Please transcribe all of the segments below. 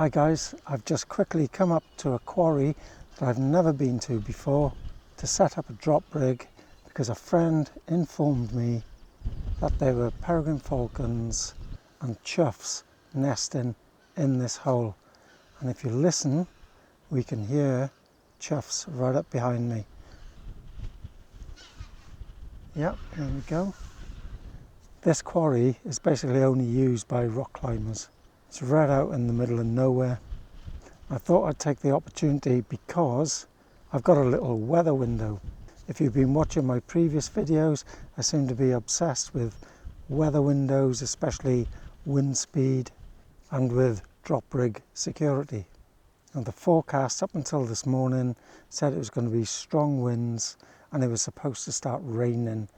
Hi guys, I've just quickly come up to a quarry that I've never been to before to set up a drop rig because a friend informed me that there were peregrine falcons and choughs nesting in this hole. And if you listen, we can hear choughs right up behind me. Yep, there we go. This quarry is basically only used by rock climbers. It's right out in the middle of nowhere. I thought I'd take the opportunity because I've got a little weather window. If you've been watching my previous videos, I seem to be obsessed with weather windows, especially wind speed and with drop rig security. And the forecast up until this morning said it was going to be strong winds and it was supposed to start raining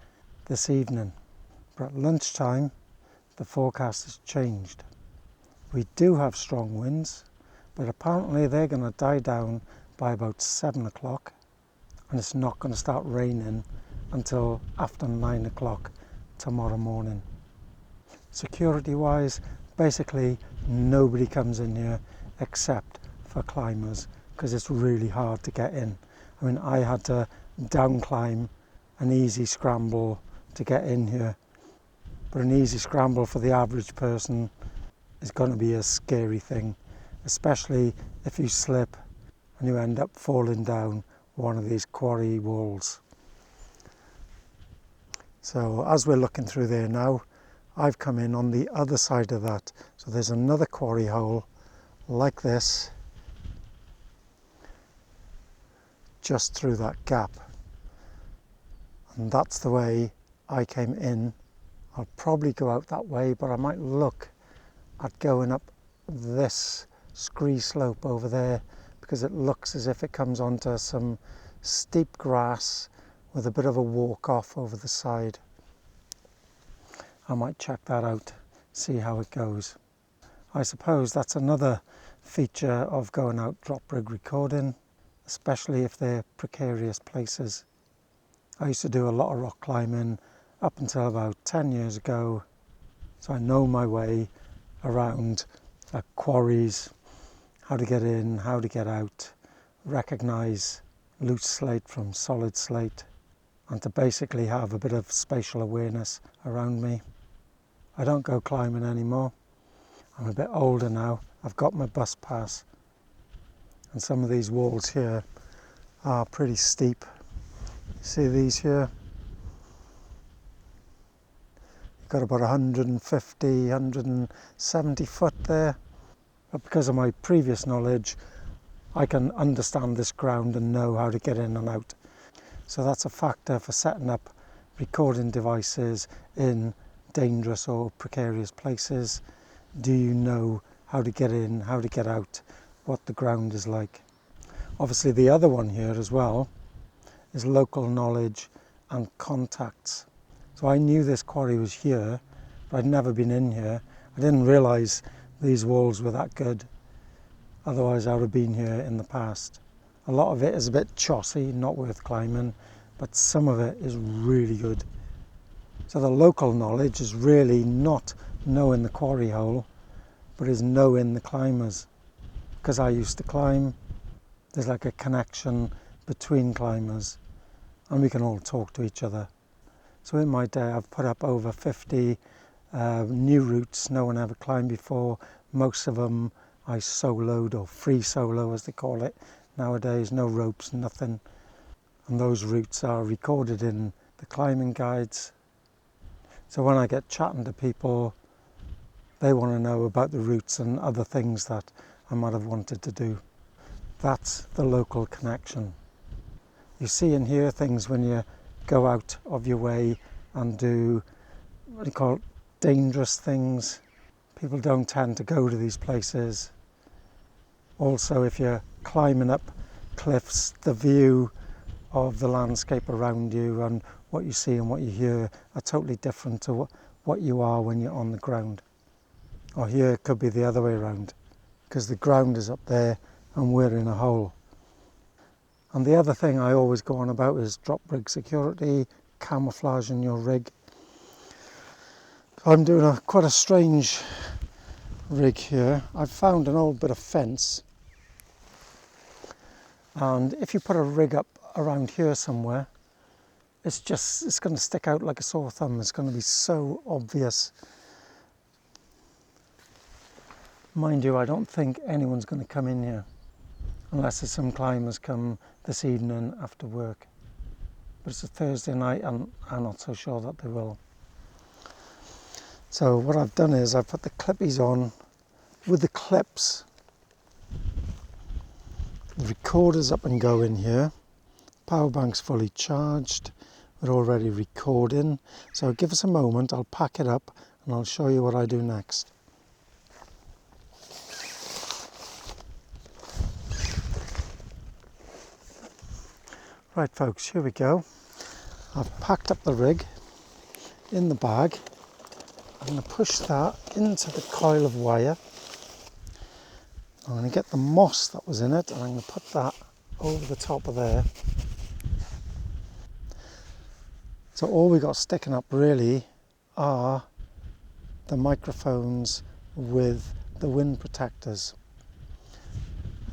this evening. But at lunchtime, the forecast has changed. We do have strong winds, but apparently they're going to die down by about 7 o'clock and it's not going to start raining until after 9 o'clock tomorrow morning. Security wise, basically nobody comes in here except for climbers because it's really hard to get in. I mean, I had to down climb an easy scramble to get in here, but an easy scramble for the average person is going to be a scary thing, especially if you slip and you end up falling down one of these quarry walls. So as we're looking through there now, I've come in on the other side of that. So there's another quarry hole like this, just through that gap. And that's the way I came in. I'll probably go out that way, but I might look at going up this scree slope over there because it looks as if it comes onto some steep grass with a bit of a walk off over the side. I might check that out, see how it goes. I suppose that's another feature of going out drop rig recording, especially if they're precarious places. I used to do a lot of rock climbing up until about 10 years ago, so I know my way around quarries, how to get in, how to get out, recognise loose slate from solid slate, and to basically have a bit of spatial awareness around me. I don't go climbing anymore. I'm a bit older now. I've got my bus pass, and some of these walls here are pretty steep. See these here? You've got about 150, 170 foot there. But because of my previous knowledge, I can understand this ground and know how to get in and out. So that's a factor for setting up recording devices in dangerous or precarious places. Do you know how to get in, how to get out, what the ground is like? Obviously the other one here as well is local knowledge and contacts. So I knew this quarry was here, but I'd never been in here. I didn't realise these walls were that good. Otherwise I would have been here in the past. A lot of it is a bit chossy, not worth climbing, but some of it is really good. So the local knowledge is really not knowing the quarry hole, but is knowing the climbers. Because I used to climb, there's like a connection between climbers and we can all talk to each other. So in my day I've put up over 50 new routes no one ever climbed before. Most of them I soloed, or free solo as they call it nowadays, no ropes, nothing. And those routes are recorded in the climbing guides. So when I get chatting to people, they want to know about the routes and other things that I might have wanted to do. That's the local connection. You see and hear things when you go out of your way and do what do you call it, dangerous things. People don't tend to go to these places. Also, if you're climbing up cliffs, the view of the landscape around you and what you see and what you hear are totally different to what you are when you're on the ground. Or here it could be the other way around, because the ground is up there and we're in a hole. And the other thing I always go on about is drop rig security, camouflage in your rig. I'm doing quite a strange rig here. I've found an old bit of fence, and if you put a rig up around here somewhere, it's going to stick out like a sore thumb. It's going to be so obvious. Mind you, I don't think anyone's going to come in here unless there's some climbers come this evening after work. But it's a Thursday night and I'm not so sure that they will. So what I've done is I've put the clippies on with the clips. The recorder's up and going here. Power bank's fully charged. We're already recording. So give us a moment, I'll pack it up and I'll show you what I do next. Right folks, here we go. I've packed up the rig in the bag. I'm going to push that into the coil of wire. I'm going to get the moss that was in it and I'm going to put that over the top of there. So all we got sticking up really are the microphones with the wind protectors.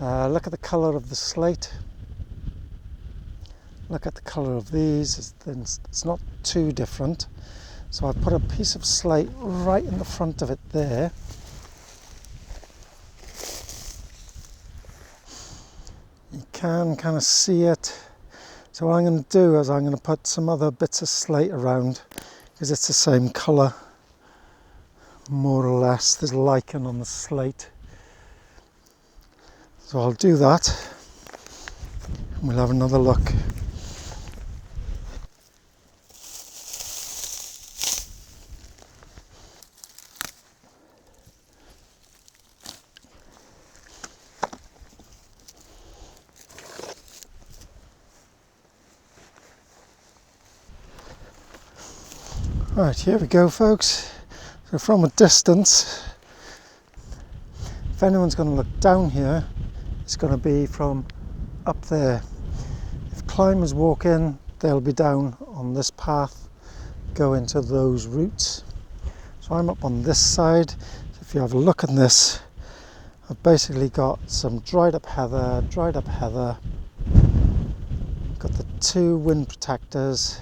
Look at the colour of the slate. Look at the colour of these, it's not too different. So I put a piece of slate right in the front of it there. You can kind of see it. So what I'm going to do is I'm going to put some other bits of slate around because it's the same colour, more or less. There's lichen on the slate. So I'll do that and we'll have another look. Right, here we go folks. So from a distance, if anyone's going to look down here, it's going to be from up there. If climbers walk in, they'll be down on this path, go into those routes. So I'm up on this side. So if you have a look at this, I've basically got some dried up heather, got the two wind protectors,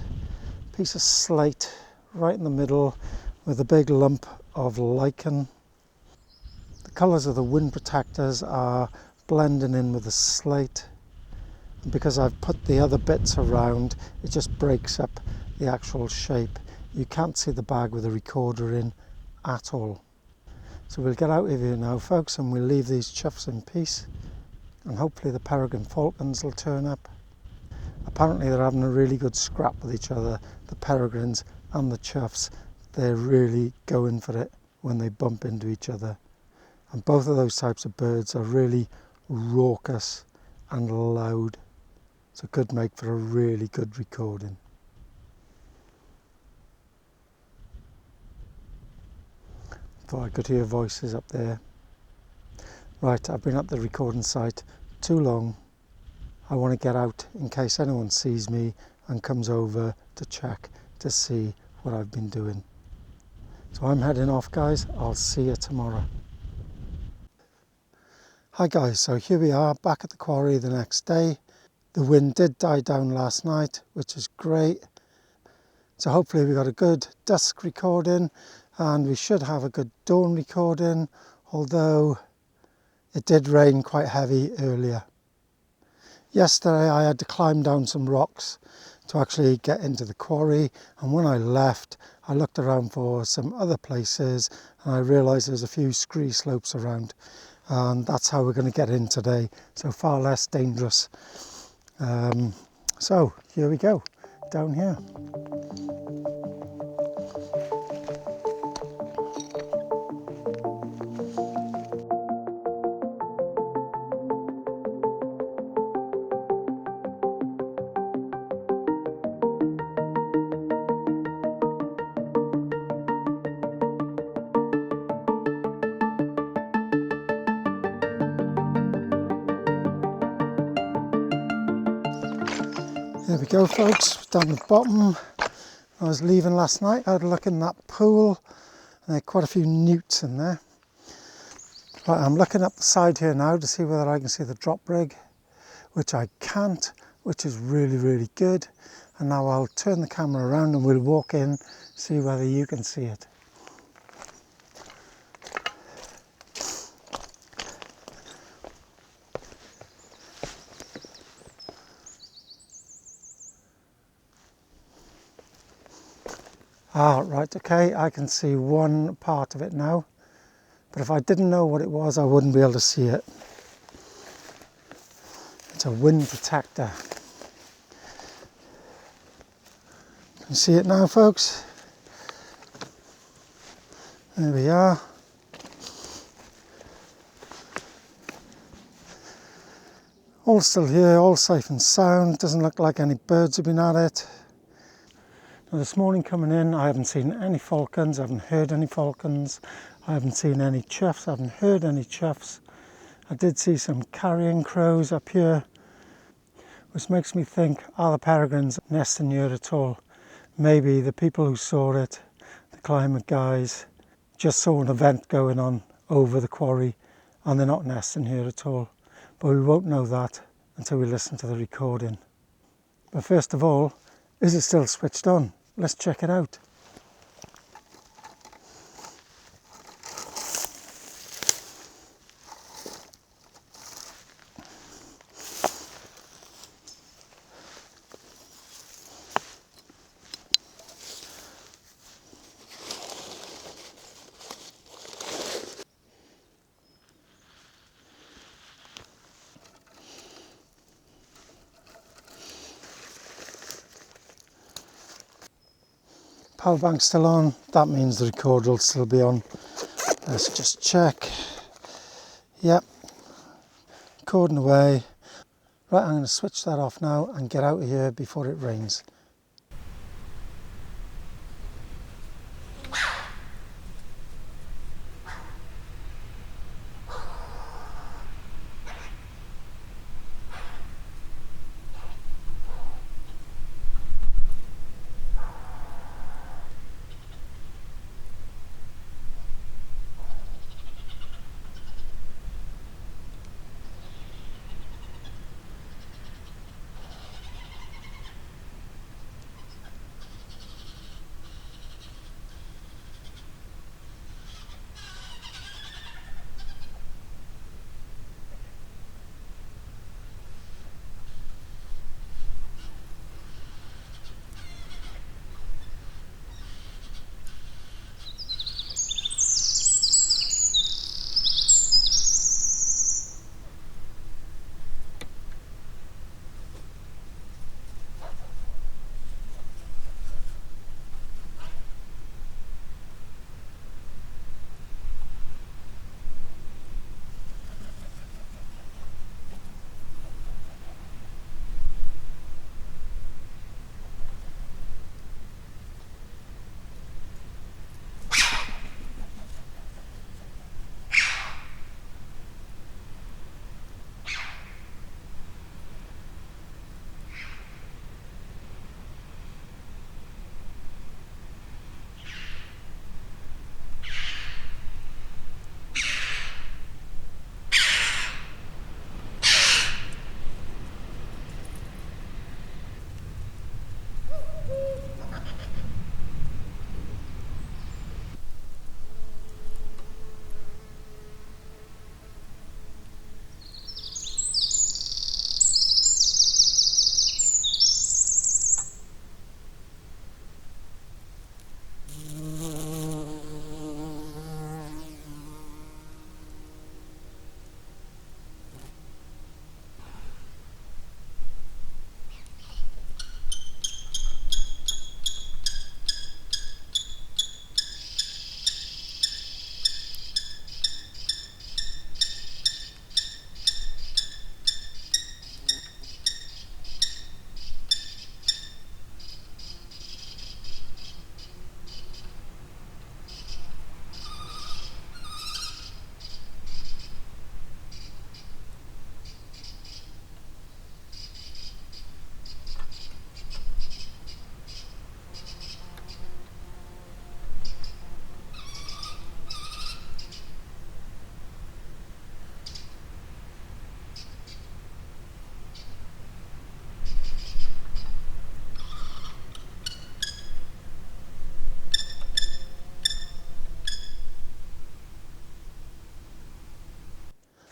piece of slate right in the middle with a big lump of lichen. The colours of the wind protectors are blending in with the slate. And because I've put the other bits around, it just breaks up the actual shape. You can't see the bag with the recorder in at all. So we'll get out of here now folks and we'll leave these chuffs in peace and hopefully the peregrine falcons will turn up. Apparently they're having a really good scrap with each other, the peregrines and the chuffs. They're really going for it when they bump into each other. And both of those types of birds are really raucous and loud. So it could make for a really good recording. Thought I could hear voices up there. Right, I've been at the recording site too long. I want to get out in case anyone sees me and comes over to check to see what I've been doing. So I'm heading off guys, I'll see you tomorrow. Hi guys, so here we are back at the quarry the next day. The wind did die down last night, which is great. So hopefully we got a good dusk recording and we should have a good dawn recording, although it did rain quite heavy earlier. Yesterday I had to climb down some rocks to actually get into the quarry, and when I left I looked around for some other places and I realised there's a few scree slopes around, and that's how we're going to get in today, so far less dangerous. So here we go, down here. There we go folks, down the bottom. I was leaving last night, I had a look in that pool and there are quite a few newts in there. Right, I'm looking up the side here now to see whether I can see the drop rig, which I can't, which is really, really good. And now I'll turn the camera around and we'll walk in, see whether you can see it. Ah, right, okay, I can see one part of it now. But if I didn't know what it was, I wouldn't be able to see it. It's a wind protector. Can you see it now, folks? There we are. All still here, all safe and sound. Doesn't look like any birds have been at it. Now this morning coming in, I haven't seen any falcons, I haven't heard any falcons, I haven't seen any choughs, I haven't heard any choughs. I did see some carrion crows up here, which makes me think, are the peregrines nesting here at all? Maybe the people who saw it, the climate guys, just saw an event going on over the quarry and they're not nesting here at all. But we won't know that until we listen to the recording. But first of all, is it still switched on? Let's check it out. Power bank's still on, that means the recorder will still be on. Let's just check. Yep, recording away. Right, I'm going to switch that off now and get out of here before it rains.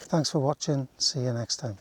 Thanks for watching, see you next time.